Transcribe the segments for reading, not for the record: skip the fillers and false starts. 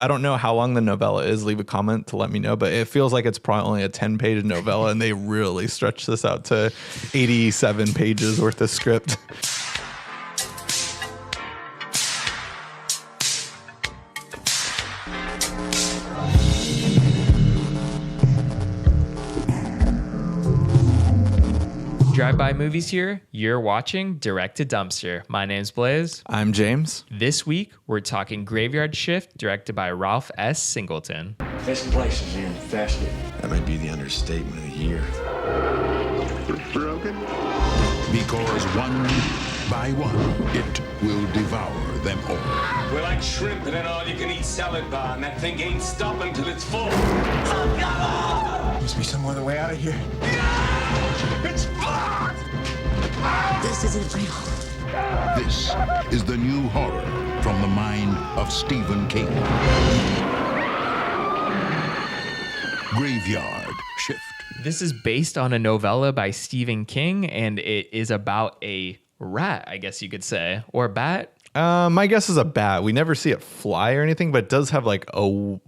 I don't know how long the novella is. Leave a comment to let me know, but it feels like it's probably only a 10-page novella, and they really stretched this out to 87 pages worth of script. Drive-by movies here. You're watching Direct to Dumpster. My name's Blaze. I'm James. This week, we're talking Graveyard Shift, directed by Ralph S. Singleton. This place is infested. That might be the understatement of the year. Broken? Because one by one, it will devour them all. We're like shrimp in an all-you-can-eat salad bar, and that thing ain't stopping till it's full. Must be some other way out of here. It's blood! This isn't real. This is the new horror from the mind of Stephen King. Graveyard Shift. This is based on a novella by Stephen King, and it is about a rat, I guess you could say, or a bat. My guess is a bat. We never see it fly or anything, but it does have like a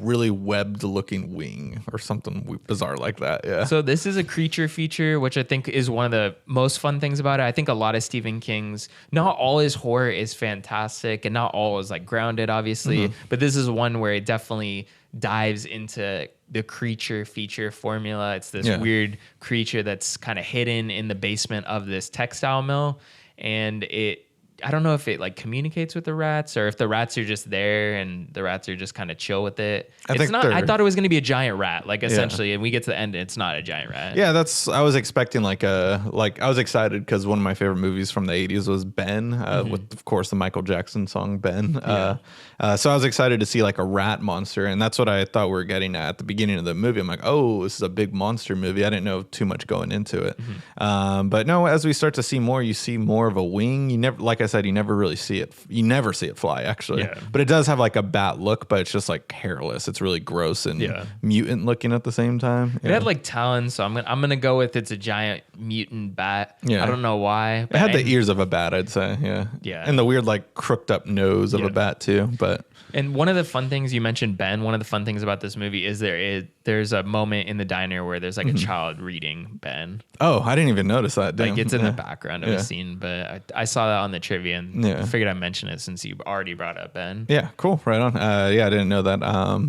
really webbed looking wing or something bizarre like that. Yeah. So this is a creature feature, which I think is one of the most fun things about it. I think a lot of Stephen King's, not all his horror is fantastic and not all is like grounded, obviously, but this is one where it definitely dives into the creature feature formula. It's this weird creature that's kind of hidden in the basement of this textile mill, and I don't know if it like communicates with the rats or if the rats are just there and the rats are just kind of chill with it. I thought it was going to be a giant rat, like essentially, and we get to the end and it's not a giant rat. Yeah, I was expecting I was excited because one of my favorite movies from the 80s was Ben, with of course the Michael Jackson song Ben. So I was excited to see like a rat monster, and that's what I thought we were getting at the beginning of the movie. I'm like, oh, this is a big monster movie. I didn't know too much going into it. But no, as we start to see more, you see more of a wing. You never, like I said, you never really see it. You never see it fly, actually. Yeah. But it does have like a bat look, but it's just like hairless. It's really gross and mutant looking at the same time. It had like talons, so I'm gonna go with it's a giant mutant bat. Yeah. I don't know why. It had the ears of a bat, I'd say. Yeah. Yeah. And the weird like crooked up nose of a bat too. And one of the fun things you mentioned, Ben, one of the fun things about this movie is there's a moment in the diner where there's like a child reading Ben. Oh, I didn't even notice that. Damn. Like it's in the background of a scene, but I saw that on the trivia and figured I'd mention it since you already brought up Ben. Yeah, cool. Right on. I didn't know that.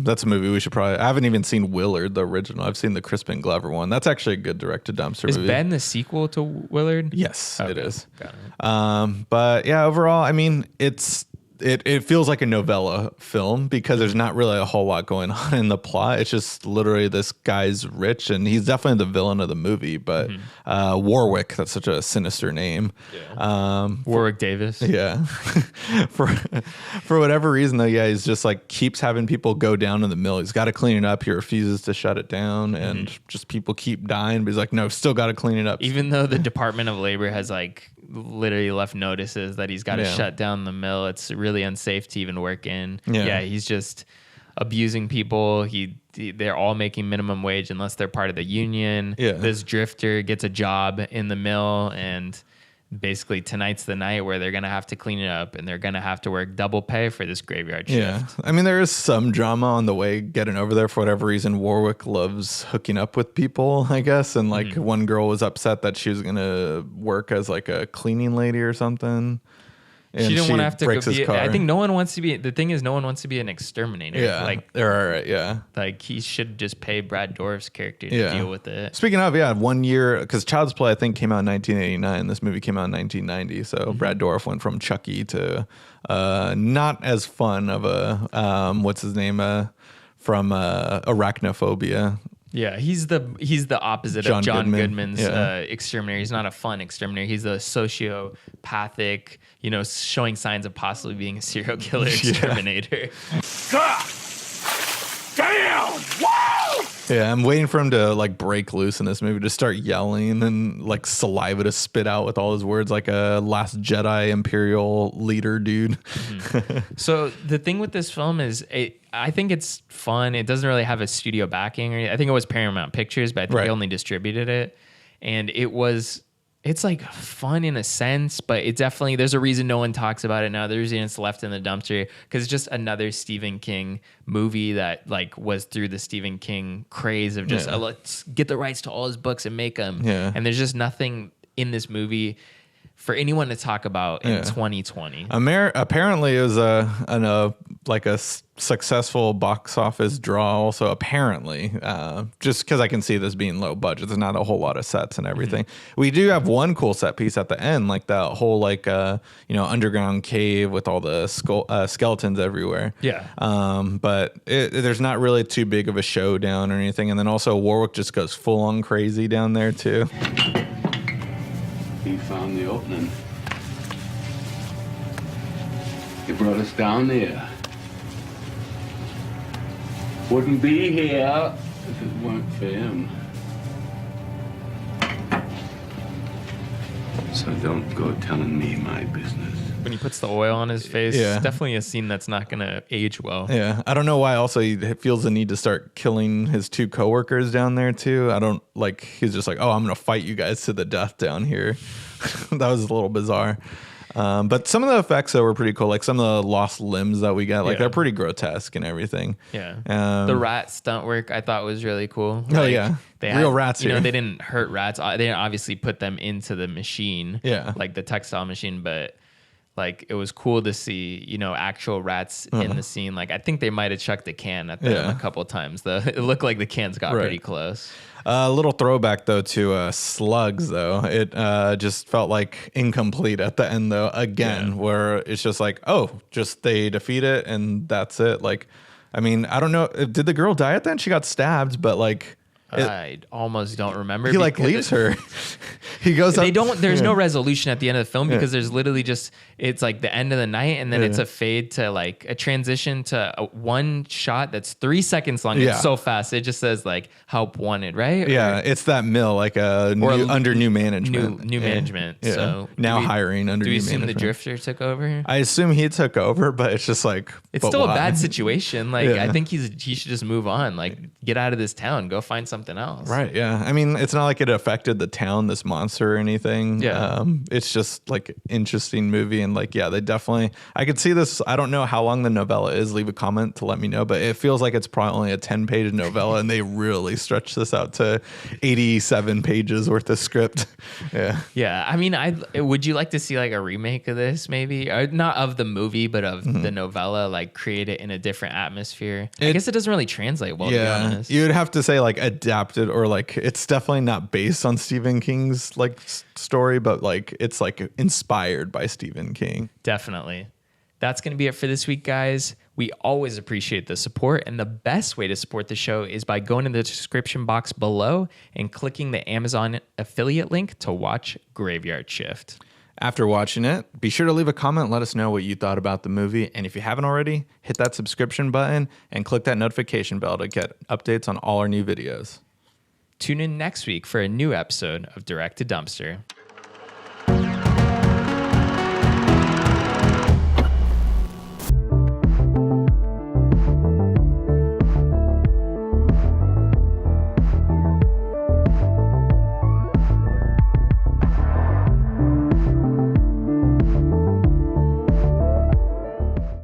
That's a movie we should probably... I haven't even seen Willard, the original. I've seen the Crispin Glover one. That's actually a good direct-to-dumpster movie. Is Ben the sequel to Willard? Yes, it is. Got it. But yeah, overall, I mean, it feels like a novella film because there's not really a whole lot going on in the plot. It's just literally this guy's rich and he's definitely the villain of the movie, but Warwick, that's such a sinister name. Yeah. Warwick Davis. Yeah. for whatever reason though, he's just like keeps having people go down in the mill. He's got to clean it up. He refuses to shut it down and just people keep dying, but he's like, no, still got to clean it up. Even though the Department of Labor has like literally left notices that he's got to shut down the mill. It's really unsafe to even work in. Yeah, he's just abusing people. They're all making minimum wage unless they're part of the union. Yeah. This drifter gets a job in the mill and basically tonight's the night where they're going to have to clean it up and they're going to have to work double pay for this graveyard shift. Yeah. I mean, there is some drama on the way getting over there. For whatever reason, Warwick loves hooking up with people, I guess. And like one girl was upset that she was going to work as like a cleaning lady or something. And she didn't want to have to go be. I think no one wants to be. The thing is, no one wants to be an exterminator. Yeah, like right. Yeah, like he should just pay Brad Dourif's character to deal with it. Speaking of, 1 year because Child's Play I think came out in 1989. This movie came out in 1990. So Brad Dourif went from Chucky to not as fun of a what's his name from Arachnophobia. Yeah, he's the opposite of John Goodman's exterminator. He's not a fun exterminator. He's a sociopathic, showing signs of possibly being a serial killer exterminator. Damn! Whoa! Yeah, I'm waiting for him to like break loose in this movie, to start yelling and like saliva to spit out with all his words, like a Last Jedi Imperial leader dude. So the thing with this film is, I think it's fun. It doesn't really have a studio backing. I think it was Paramount Pictures, but I think they only distributed it. And it was it's like fun in a sense, but it definitely, there's a reason no one talks about it now. There's a reason it's left in the dumpster because it's just another Stephen King movie that like was through the Stephen King craze of just let's get the rights to all his books and make them. Yeah. And there's just nothing in this movie for anyone to talk about in 2020. Apparently, it was a successful box office draw. Also, apparently, just because I can see this being low budget, there's not a whole lot of sets and everything. We do have one cool set piece at the end, like that whole underground cave with all the skeletons everywhere. Yeah. But there's not really too big of a showdown or anything. And then also Warwick just goes full on crazy down there too. He found the opening. He brought us down there. Wouldn't be here if it weren't for him. So don't go telling me my business. When he puts the oil on his face, Yeah. it's definitely a scene that's not going to age well. Yeah, I don't know why. Also, he feels the need to start killing his two coworkers down there too. I don't like. He's just like, oh, I'm gonna fight you guys to the death down here. That was a little bizarre. But some of the effects though were pretty cool. Like some of the lost limbs that we got, like they're pretty grotesque and everything. Yeah. The rat stunt work I thought was really cool. Oh Like, yeah, they real had, rats you here. know, they didn't hurt rats. They didn't obviously put them into the machine. Yeah. Like the textile machine, but like it was cool to see, you know, actual rats in the scene. Like I think they might have chucked a can at them a couple of times though. It looked like the cans got pretty close. A little throwback though to Slugs though. It just felt like incomplete at the end though again, where it's just like, oh, just they defeat it and that's it. Like, I mean, I don't know. Did the girl die at the end? She got stabbed, but like. I almost don't remember. He like leaves her. He goes up. They don't. There's no resolution at the end of the film because there's literally just it's like the end of the night and then it's a fade to like a transition to one shot that's 3 seconds long. Yeah. It's so fast. It just says like help wanted, right? Yeah, it's that mill like under new management. New management. Yeah. So now hiring under do we new assume management. the Drifter took over? I assume he took over, but it's just like It's but still why? a bad situation. Like Yeah. I think he should just move on. Like get out of this town. Go find something else. Right, yeah. I mean, it's not like it affected the town, this monster or anything. Yeah. It's just like interesting movie. And like, yeah, they definitely, I could see this. I don't know how long the novella is. Leave a comment to let me know. But it feels like it's probably only a 10-page novella and they really stretched this out to 87 pages worth of script. Yeah. Yeah, I mean, would you like to see like a remake of this, maybe, or not of the movie, but of the novella, like create it in a different atmosphere? I guess it doesn't really translate well. To be honest. You would have to say like adapted or like it's definitely not based on Stephen King's like story, but like it's like inspired by Stephen King. Definitely. That's going to be it for this week, guys. We always appreciate the support, and the best way to support the show is by going in the description box below and clicking the Amazon affiliate link to watch Graveyard Shift. After watching it, be sure to leave a comment and let us know what you thought about the movie. And if you haven't already, hit that subscription button and click that notification bell to get updates on all our new videos. Tune in next week for a new episode of Direct to Dumpster.